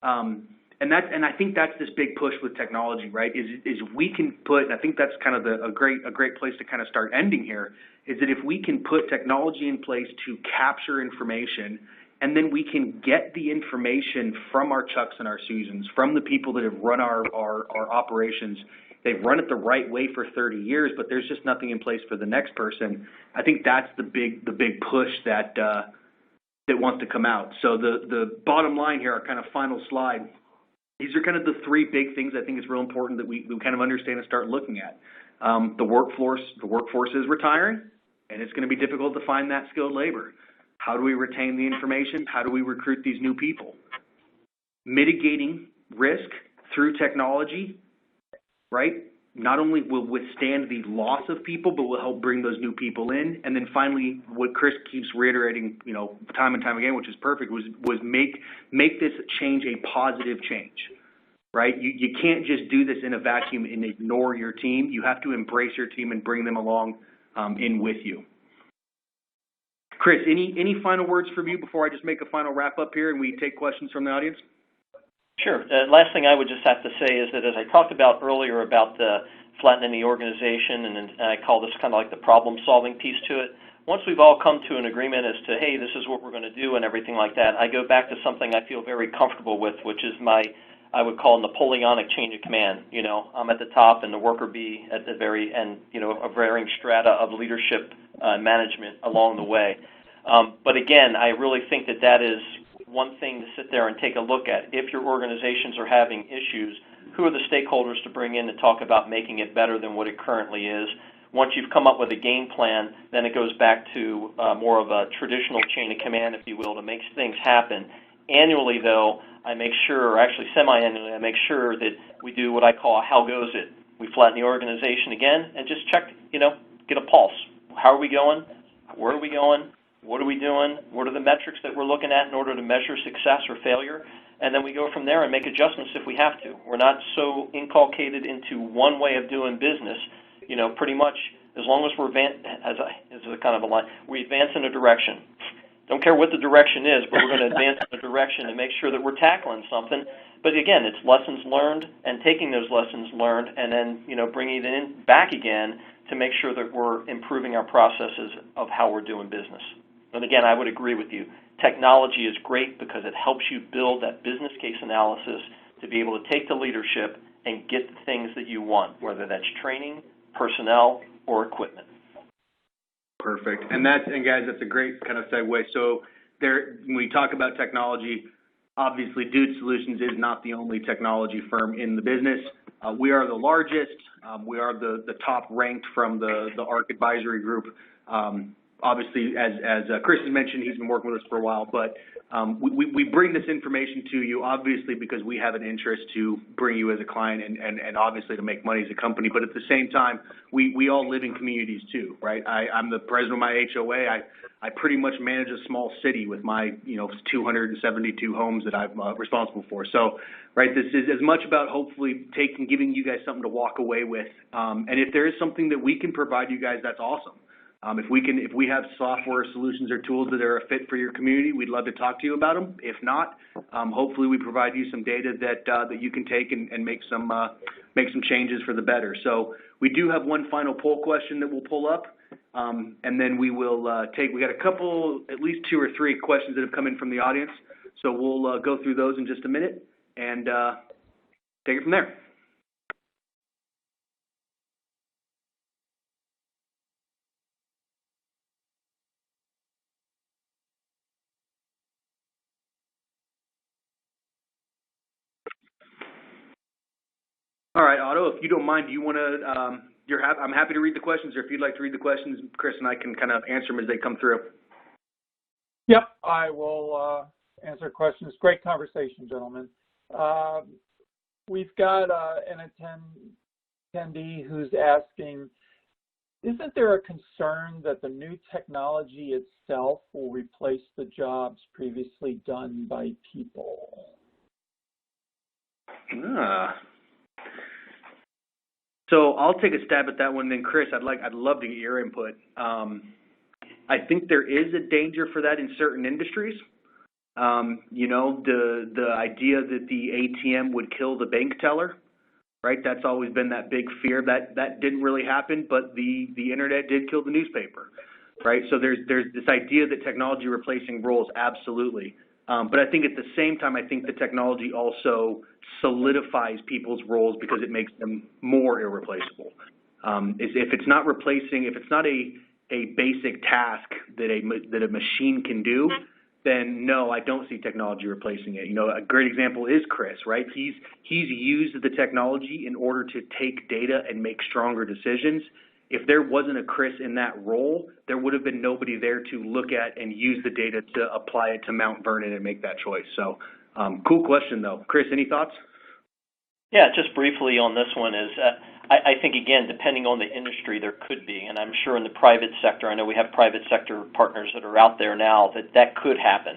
And I think that's this big push with technology, right? Is we can put, and I think that's kind of a great place to kind of start ending here, is that if we can put technology in place to capture information, and then we can get the information from our Chucks and our Susans, from the people that have run our operations. They've run it the right way for 30 years, but there's just nothing in place for the next person. I think that's the big push that wants to come out. So the bottom line here, our kind of final slide, these are kind of the three big things I think it's real important that we kind of understand and start looking at. The workforce is retiring, and it's going to be difficult to find that skilled labor. How do we retain the information? How do we recruit these new people? Mitigating risk through technology, right? Not only will withstand the loss of people, but will help bring those new people in. And then finally, what Chris keeps reiterating, time and time again, which is perfect, was make this change a positive change, right? You can't just do this in a vacuum and ignore your team. You have to embrace your team and bring them along in with you. Chris, any final words from you before I just make a final wrap up here and we take questions from the audience? Sure. Last thing I would just have to say is that, as I talked about earlier about flattening the organization, and I call this kind of like the problem-solving piece to it, once we've all come to an agreement as to, hey, this is what we're going to do and everything like that, I go back to something I feel very comfortable with, which is I would call Napoleonic chain of command. I'm at the top and the worker bee at the very end, a varying strata of leadership management along the way. But again, I really think that is one thing to sit there and take a look at. If your organizations are having issues, who are the stakeholders to bring in to talk about making it better than what it currently is? Once you've come up with a game plan, then it goes back to more of a traditional chain of command, if you will, to make things happen. Annually, though, I make sure, or actually semi-annually, I make sure that we do what I call a how goes it. We flatten the organization again and just check, get a pulse. How are we going? Where are we going? What are we doing? What are the metrics that we're looking at in order to measure success or failure? And then we go from there and make adjustments if we have to. We're not so inculcated into one way of doing business. Pretty much as long as we're we advance in a direction. Don't care what the direction is, but we're going to advance in a direction and make sure that we're tackling something. But again, it's lessons learned and taking those lessons learned and then, bringing it back again to make sure that we're improving our processes of how we're doing business. And again, I would agree with you. Technology is great because it helps you build that business case analysis to be able to take the leadership and get the things that you want, whether that's training, personnel, or equipment. Perfect. And guys, that's a great kind of segue. So when we talk about technology, obviously Dude Solutions is not the only technology firm in the business. We are the largest. We are the top ranked from the ARC Advisory Group. Obviously, as Chris has mentioned, he's been working with us for a while, but we bring this information to you obviously because we have an interest to bring you as a client and obviously to make money as a company, but at the same time, we all live in communities too, right? I'm the president of my HOA. I pretty much manage a small city with my 272 homes that I'm responsible for. So, right, this is as much about hopefully giving you guys something to walk away with, and if there is something that we can provide you guys, that's awesome. If we have software solutions or tools that are a fit for your community, we'd love to talk to you about them. If not, hopefully we provide you some data that you can take and make some changes for the better. So we do have one final poll question that we'll pull up, and then we will we got a couple, at least 2 or 3 questions that have come in from the audience. So we'll go through those in just a minute and take it from there. All right, Otto, if you don't mind, do you want to, I'm happy to read the questions, or if you'd like to read the questions, Chris and I can kind of answer them as they come through. Yep, I will answer questions. Great conversation, gentlemen. We've got an attendee who's asking, isn't there a concern that the new technology itself will replace the jobs previously done by people? So I'll take a stab at that one. Then Chris, I'd love to get your input. I think there is a danger for that in certain industries. The idea that the ATM would kill the bank teller, right? That's always been that big fear. That didn't really happen, but the internet did kill the newspaper, right? So there's this idea that technology replacing roles, absolutely. But I think at the same time, I think the technology also solidifies people's roles because it makes them more irreplaceable. If it's not replacing, if it's not a basic task that a machine can do, then no, I don't see technology replacing it. A great example is Chris, right? He's used the technology in order to take data and make stronger decisions. If there wasn't a Chris in that role, there would have been nobody there to look at and use the data to apply it to Mount Vernon and make that choice. So, cool question though. Chris, any thoughts? Yeah, just briefly on this one is, I think again, depending on the industry, there could be, and I'm sure in the private sector, I know we have private sector partners that are out there now that could happen.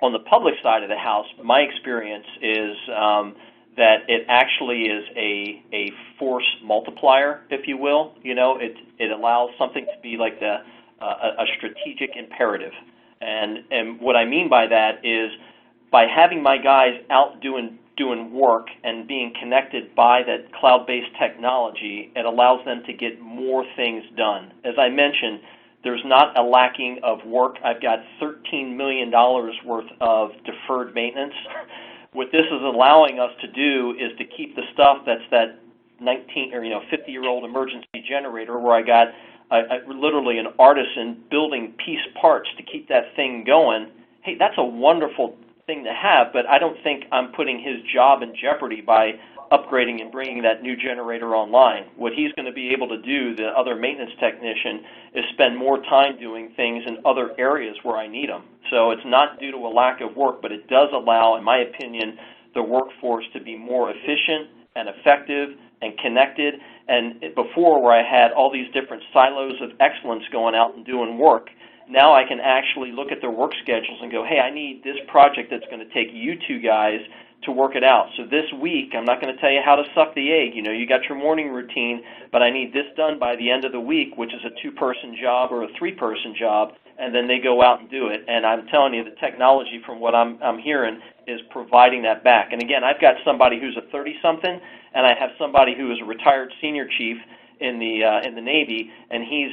On the public side of the house, my experience is that it actually is a force multiplier, if you will. It allows something to be like a strategic imperative. And what I mean by that is by having my guys out doing work and being connected by that cloud-based technology, it allows them to get more things done. As I mentioned, there's not a lacking of work. I've got $13 million worth of deferred maintenance. What this is allowing us to do is to keep the stuff that's that 50-year-old emergency generator where I got literally an artisan building piece parts to keep that thing going. Hey, that's a wonderful thing to have, but I don't think I'm putting his job in jeopardy by upgrading and bringing that new generator online. What he's going to be able to do, the other maintenance technician, is spend more time doing things in other areas where I need them. So it's not due to a lack of work, but it does allow, in my opinion, the workforce to be more efficient and effective and connected. And before, where I had all these different silos of excellence going out and doing work, now I can actually look at their work schedules and go, hey, I need this project that's going to take you two guys to work it out. So this week, I'm not going to tell you how to suck the egg. You got your morning routine, but I need this done by the end of the week, which is a 2-person job or a 3-person job, and then they go out and do it. And I'm telling you, the technology, from what I'm hearing, is providing that back. And again, I've got somebody who's a 30-something, and I have somebody who is a retired senior chief, in the Navy, and he's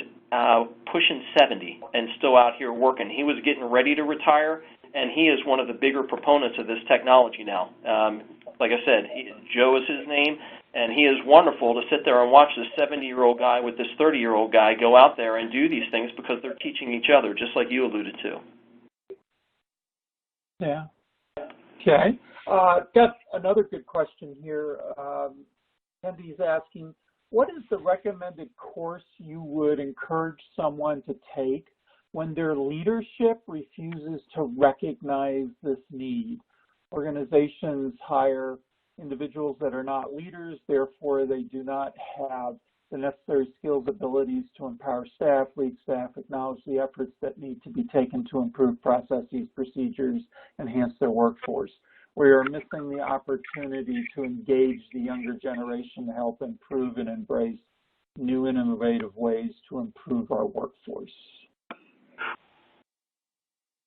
pushing 70 and still out here working. He was getting ready to retire, and he is one of the bigger proponents of this technology now. Like I said, Joe is his name, and he is wonderful to sit there and watch this 70-year-old guy with this 30-year-old guy go out there and do these things because they're teaching each other, just like you alluded to. Yeah. Okay. Got another good question here. Andy's asking, what is the recommended course you would encourage someone to take when their leadership refuses to recognize this need? Organizations hire individuals that are not leaders, therefore they do not have the necessary skills, abilities to empower staff, lead staff, acknowledge the efforts that need to be taken to improve processes, procedures, enhance their workforce. We are missing the opportunity to engage the younger generation to help improve and embrace new and innovative ways to improve our workforce.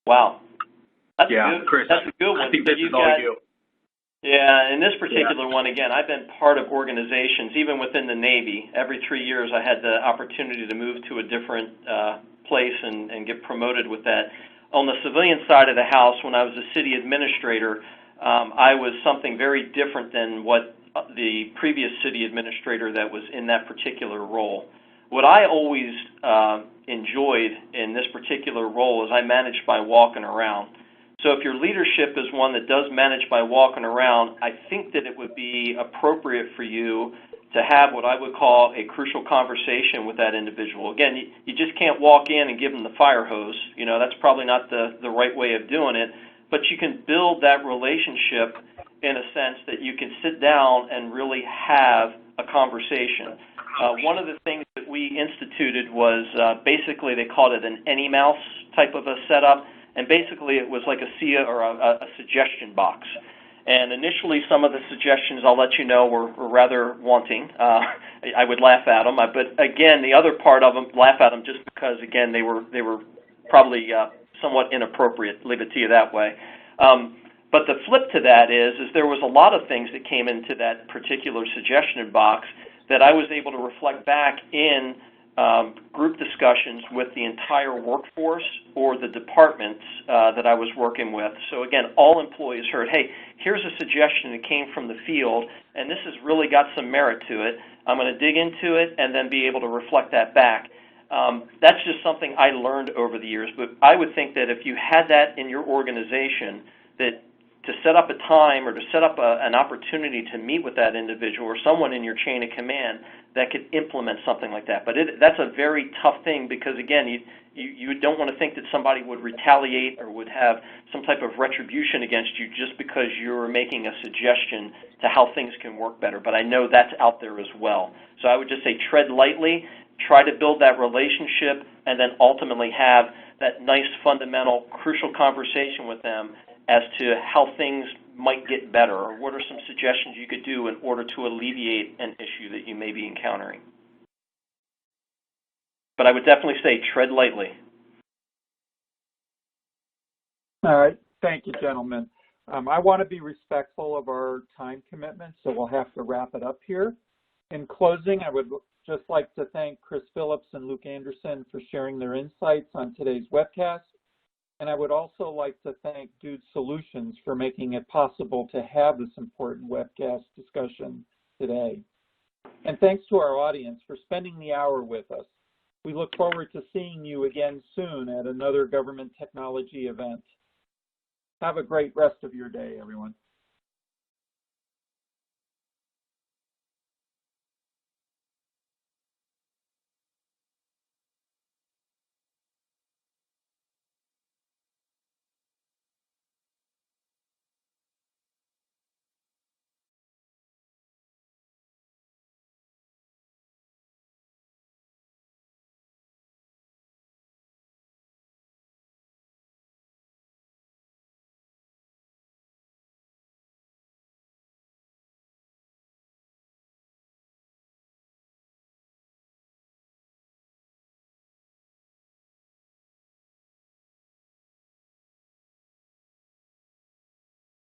Wow. That's Chris, that's a good one. I think this is all you. Yeah, in this particular one, again, I've been part of organizations, even within the Navy. Every 3 years I had the opportunity to move to a different place and get promoted with that. On the civilian side of the house, when I was a city administrator, I was something very different than what the previous city administrator that was in that particular role. What I always enjoyed in this particular role is I managed by walking around. So if your leadership is one that does manage by walking around, I think that it would be appropriate for you to have what I would call a crucial conversation with that individual. Again, you just can't walk in and give them the fire hose. You know, that's probably not the right way of doing it. But you can build that relationship in a sense that you can sit down and really have a conversation. One of the things that we instituted was basically they called it an any mouse type of a setup. And basically it was like a SIA or a suggestion box. And initially some of the suggestions, I'll let you know, were rather wanting. I would laugh at them. But again, the other part of them, laugh at them just because, again, they were probably somewhat inappropriate, leave it to you that way. But the flip to that is there was a lot of things that came into that particular suggestion box that I was able to reflect back in group discussions with the entire workforce or the departments that I was working with. So again, all employees heard, hey, here's a suggestion that came from the field, and this has really got some merit to it. I'm going to dig into it and then be able to reflect that back. That's just something I learned over the years, but I would think that if you had that in your organization, that to set up a time or to set up an opportunity to meet with that individual or someone in your chain of command that could implement something like that. But that's a very tough thing because, again, you don't want to think that somebody would retaliate or would have some type of retribution against you just because you're making a suggestion to how things can work better. But I know that's out there as well. So I would just say tread lightly, try to build that relationship, and then ultimately have that nice, fundamental, crucial conversation with them as to how things might get better, or what are some suggestions you could do in order to alleviate an issue that you may be encountering. But I would definitely say tread lightly. All right. Thank you, gentlemen. I want to be respectful of our time commitment, so we'll have to wrap it up here. In closing, I would just like to thank Chris Phillips and Luke Anderson for sharing their insights on today's webcast. And I would also like to thank Dude Solutions for making it possible to have this important webcast discussion today. And thanks to our audience for spending the hour with us. We look forward to seeing you again soon at another government technology event. Have a great rest of your day, everyone.